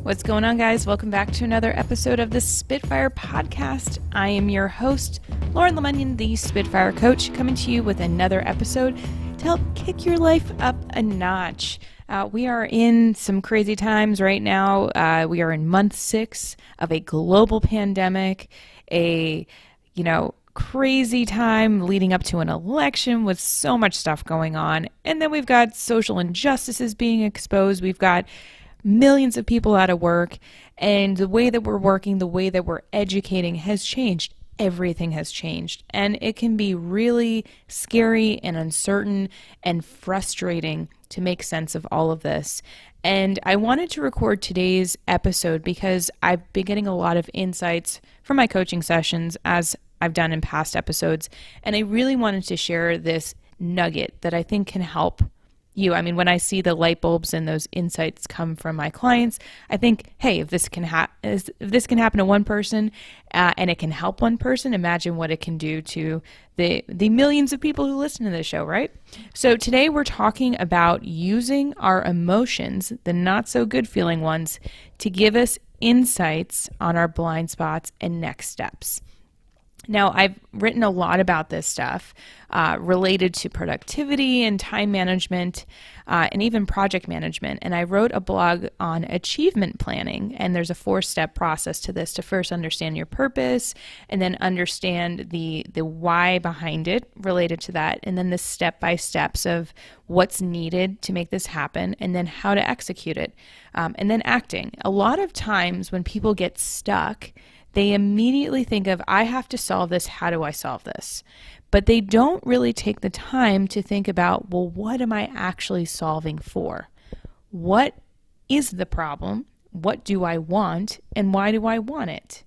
What's going on, guys? Welcome back to another episode of the Spitfire Podcast. I am your host, Lauren Lemunyon, the Spitfire Coach, coming to you with another episode to help kick your life up a notch. We are in some crazy times right now. We are in month 6 of a global pandemic, crazy time leading up to an election with so much stuff going on. And then we've got social injustices being exposed. We've got millions of people out of work, and the way that we're working, the way that we're educating has changed. Everything has changed, and it can be really scary and uncertain and frustrating to make sense of all of this. And I wanted to record today's episode because I've been getting a lot of insights from my coaching sessions, as I've done in past episodes, and I really wanted to share this nugget that I think can help you. I mean, when I see the light bulbs and those insights come from my clients, I think, hey, if this can happen to one person and it can help one person, imagine what it can do to the millions of people who listen to this show, right? So today we're talking about using our emotions, the not so good feeling ones, to give us insights on our blind spots and next steps. Now, I've written a lot about this stuff related to productivity and time management and even project management. And I wrote a blog on achievement planning. And there's a 4-step process to this: to first understand your purpose, and then understand the why behind it related to that, and then the step-by-steps of what's needed to make this happen, and then how to execute it, and then acting. A lot of times when people get stuck, they immediately think of, I have to solve this, how do I solve this? But they don't really take the time to think about, well, what am I actually solving for? What is the problem? What do I want? And why do I want it?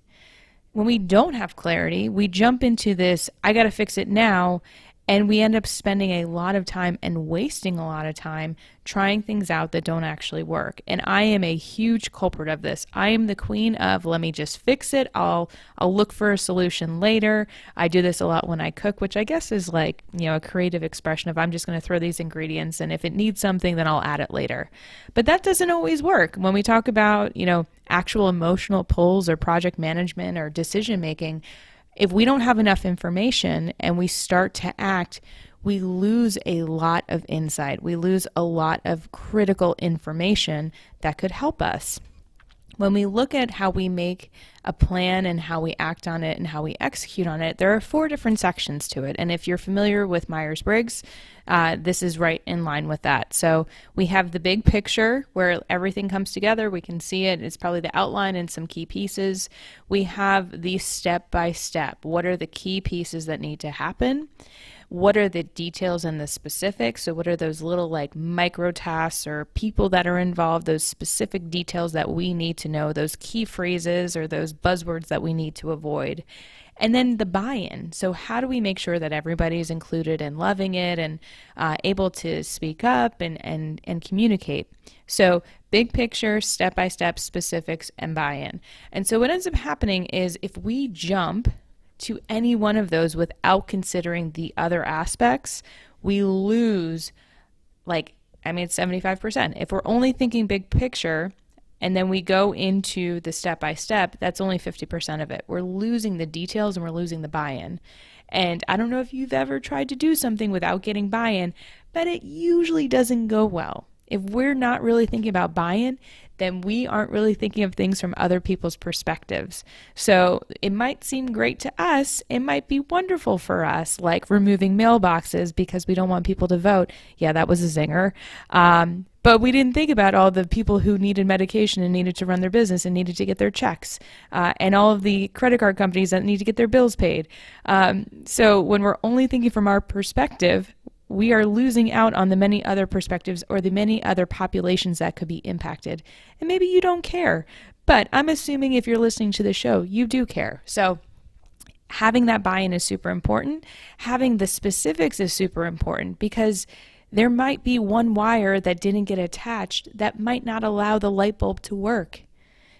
When we don't have clarity, we jump into this, I got to fix it now, and we end up spending a lot of time and wasting a lot of time trying things out that don't actually work. And I am a huge culprit of this. I am the queen of, let me just fix it. I'll look for a solution later. I do this a lot when I cook, which I guess is like, a creative expression of, I'm just going to throw these ingredients, and if it needs something, then I'll add it later. But that doesn't always work. When we talk about, actual emotional pulls or project management or decision making, if we don't have enough information and we start to act, we lose a lot of insight. We lose a lot of critical information that could help us. When we look at how we make a plan and how we act on it and how we execute on it, there are 4 different sections to it. And if you're familiar with Myers-Briggs, this is right in line with that. So we have the big picture where everything comes together. We can see it. It's probably the outline and some key pieces. We have the step-by-step. What are the key pieces that need to happen? What are the details and the specifics? So what are those little micro tasks or people that are involved, those specific details that we need to know, those key phrases or those buzzwords that we need to avoid? And then the buy-in. So how do we make sure that everybody's included and loving it and able to speak up and communicate? So big picture, step-by-step, specifics, and buy-in. And so what ends up happening is if we jump to any one of those without considering the other aspects, we lose 75%. If we're only thinking big picture and then we go into the step-by-step, that's only 50% of it. We're losing the details and we're losing the buy-in. And I don't know if you've ever tried to do something without getting buy-in, but it usually doesn't go well. If we're not really thinking about buy-in, then we aren't really thinking of things from other people's perspectives. So it might seem great to us. It might be wonderful for us, like removing mailboxes because we don't want people to vote. Yeah, that was a zinger. But we didn't think about all the people who needed medication and needed to run their business and needed to get their checks, and all of the credit card companies that need to get their bills paid. So when we're only thinking from our perspective, we are losing out on the many other perspectives or the many other populations that could be impacted. And maybe you don't care, but I'm assuming if you're listening to the show, you do care. So having that buy-in is super important. Having the specifics is super important because there might be one wire that didn't get attached that might not allow the light bulb to work.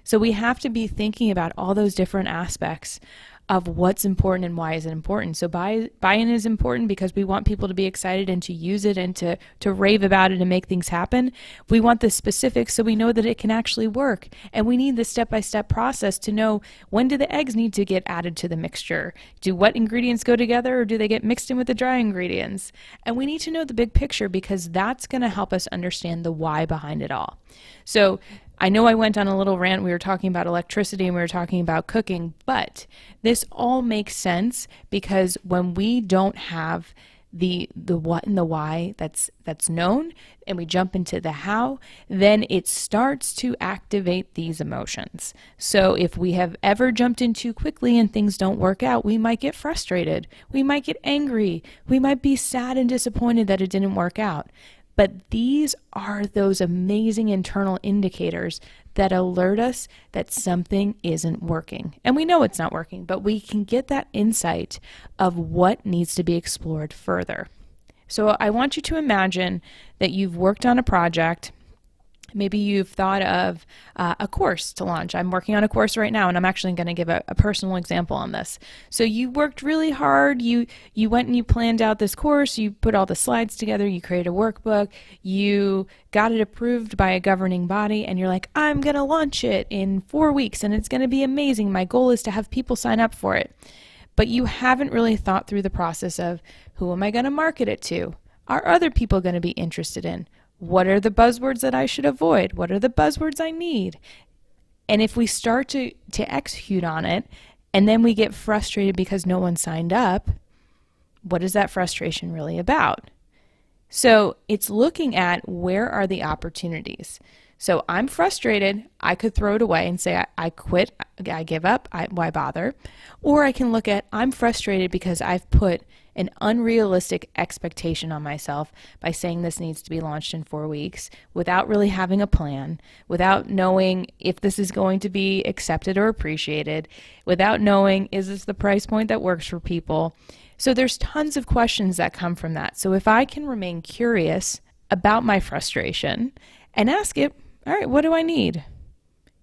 So we have to be thinking about all those different aspects of what's important and why is it important. So buy-in is important because we want people to be excited and to use it and to rave about it and make things happen. We want the specifics so we know that it can actually work. And we need the step-by-step process to know, when do the eggs need to get added to the mixture? Do what ingredients go together, or do they get mixed in with the dry ingredients? And we need to know the big picture, because that's going to help us understand the why behind it all. So I know I went on a little rant. We were talking about electricity and we were talking about cooking, but this all makes sense because when we don't have the what and the why that's known, and we jump into the how, then it starts to activate these emotions. So if we have ever jumped in too quickly and things don't work out, we might get frustrated, we might get angry, we might be sad and disappointed that it didn't work out. But these are those amazing internal indicators that alert us that something isn't working. And we know it's not working, but we can get that insight of what needs to be explored further. So I want you to imagine that you've worked on a project. Maybe you've thought of a course to launch. I'm working on a course right now, and I'm actually going to give a personal example on this. So you worked really hard. You went and you planned out this course. You put all the slides together. You created a workbook. You got it approved by a governing body, and you're like, I'm going to launch it in 4 weeks, and it's going to be amazing. My goal is to have people sign up for it. But you haven't really thought through the process of, who am I going to market it to? Are other people going to be interested in? What are the buzzwords that I should avoid? What are the buzzwords I need? And if we start to execute on it, and then we get frustrated because no one signed up, what is that frustration really about? So it's looking at, where are the opportunities? So I'm frustrated. I could throw it away and say, I quit, I give up, why bother? Or I can look at, I'm frustrated because I've put an unrealistic expectation on myself by saying this needs to be launched in 4 weeks without really having a plan, without knowing if this is going to be accepted or appreciated, without knowing, is this the price point that works for people? So there's tons of questions that come from that. So if I can remain curious about my frustration and ask it, all right, what do I need?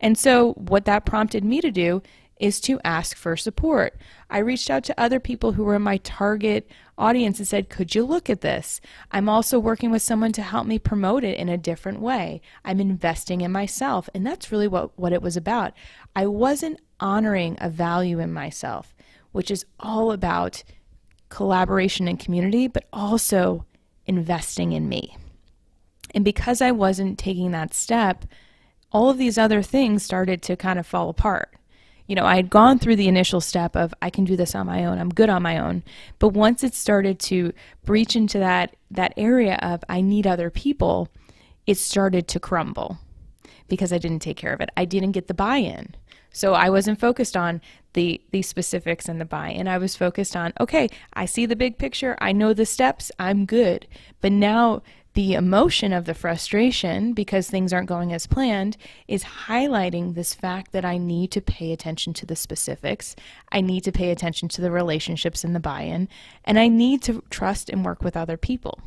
And so what that prompted me to do is to ask for support. I reached out to other people who were in my target audience and said, could you look at this? I'm also working with someone to help me promote it in a different way. I'm investing in myself. And that's really what it was about. I wasn't honoring a value in myself, which is all about collaboration and community, but also investing in me. And because I wasn't taking that step, all of these other things started to kind of fall apart. You know, I had gone through the initial step of, I can do this on my own, I'm good on my own. But once it started to breach into that area of, I need other people, it started to crumble because I didn't take care of it. I didn't get the buy-in. So I wasn't focused on the specifics and the buy-in. I was focused on, okay, I see the big picture, I know the steps, I'm good. But now the emotion of the frustration, because things aren't going as planned, is highlighting this fact that I need to pay attention to the specifics. I need to pay attention to the relationships and the buy-in, and I need to trust and work with other people.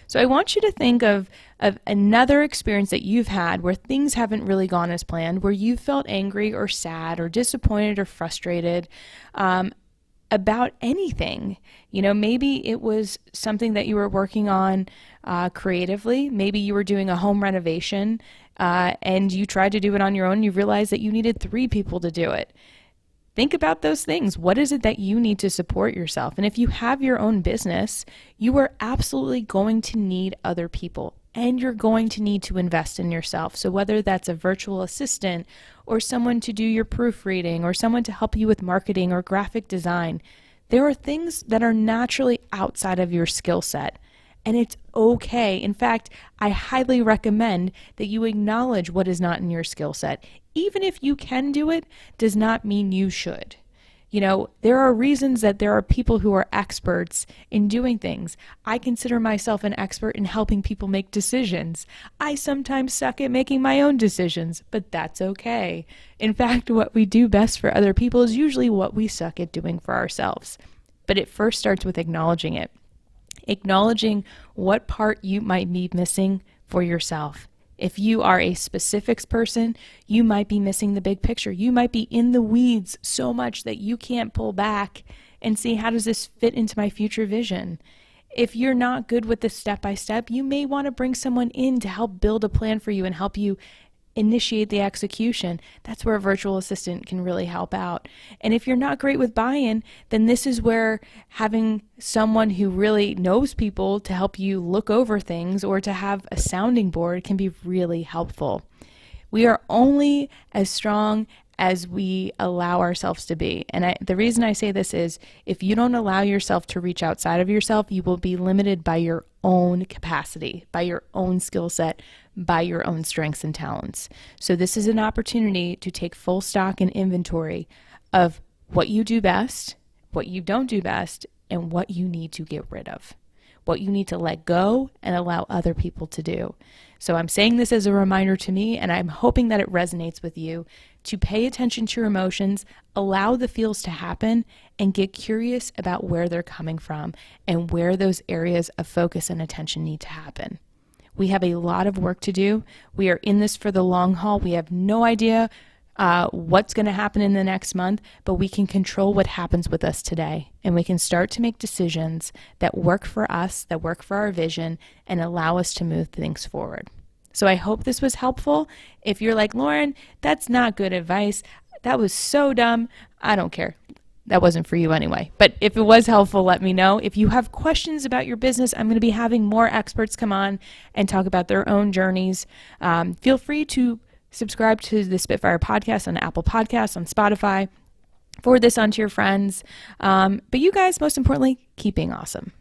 So I want you to think of another experience that you've had where things haven't really gone as planned, where you felt angry or sad or disappointed or frustrated about anything. You know, maybe it was something that you were working on creatively. Maybe you were doing a home renovation and you tried to do it on your own. You realized that you needed 3 people to do it. Think about those things. What is it that you need to support yourself? And if you have your own business, you are absolutely going to need other people, and you're going to need to invest in yourself. So whether that's a virtual assistant or someone to do your proofreading or someone to help you with marketing or graphic design, there are things that are naturally outside of your skill set. And it's okay. In fact, I highly recommend that you acknowledge what is not in your skill set. Even if you can do it, does not mean you should. You know, there are reasons that there are people who are experts in doing things. I consider myself an expert in helping people make decisions. I sometimes suck at making my own decisions, but that's okay. In fact, what we do best for other people is usually what we suck at doing for ourselves. But it first starts with acknowledging it. Acknowledging what part you might be missing for yourself. If you are a specifics person, you might be missing the big picture. You might be in the weeds so much that you can't pull back and see, how does this fit into my future vision? If you're not good with the step by step, you may want to bring someone in to help build a plan for you and help you initiate the execution. That's where a virtual assistant can really help out. And if you're not great with buy-in, then this is where having someone who really knows people to help you look over things or to have a sounding board can be really helpful. We are only as strong as we allow ourselves to be. And the reason I say this is, if you don't allow yourself to reach outside of yourself, you will be limited by your own capacity, by your own skill set, by your own strengths and talents. So this is an opportunity to take full stock and inventory of what you do best, what you don't do best, and what you need to get rid of, what you need to let go and allow other people to do. So I'm saying this as a reminder to me, and I'm hoping that it resonates with you, to pay attention to your emotions, allow the feels to happen, and get curious about where they're coming from and where those areas of focus and attention need to happen. We have a lot of work to do. We are in this for the long haul. We have no idea what's going to happen in the next month, but we can control what happens with us today. And we can start to make decisions that work for us, that work for our vision, and allow us to move things forward. So I hope this was helpful. If you're like, Lauren, that's not good advice, that was so dumb, I don't care. That wasn't for you anyway. But if it was helpful, let me know. If you have questions about your business, I'm going to be having more experts come on and talk about their own journeys. Feel free to subscribe to the Spitfire podcast on Apple Podcasts, on Spotify. Forward this on to your friends. But you guys, most importantly, keep being awesome.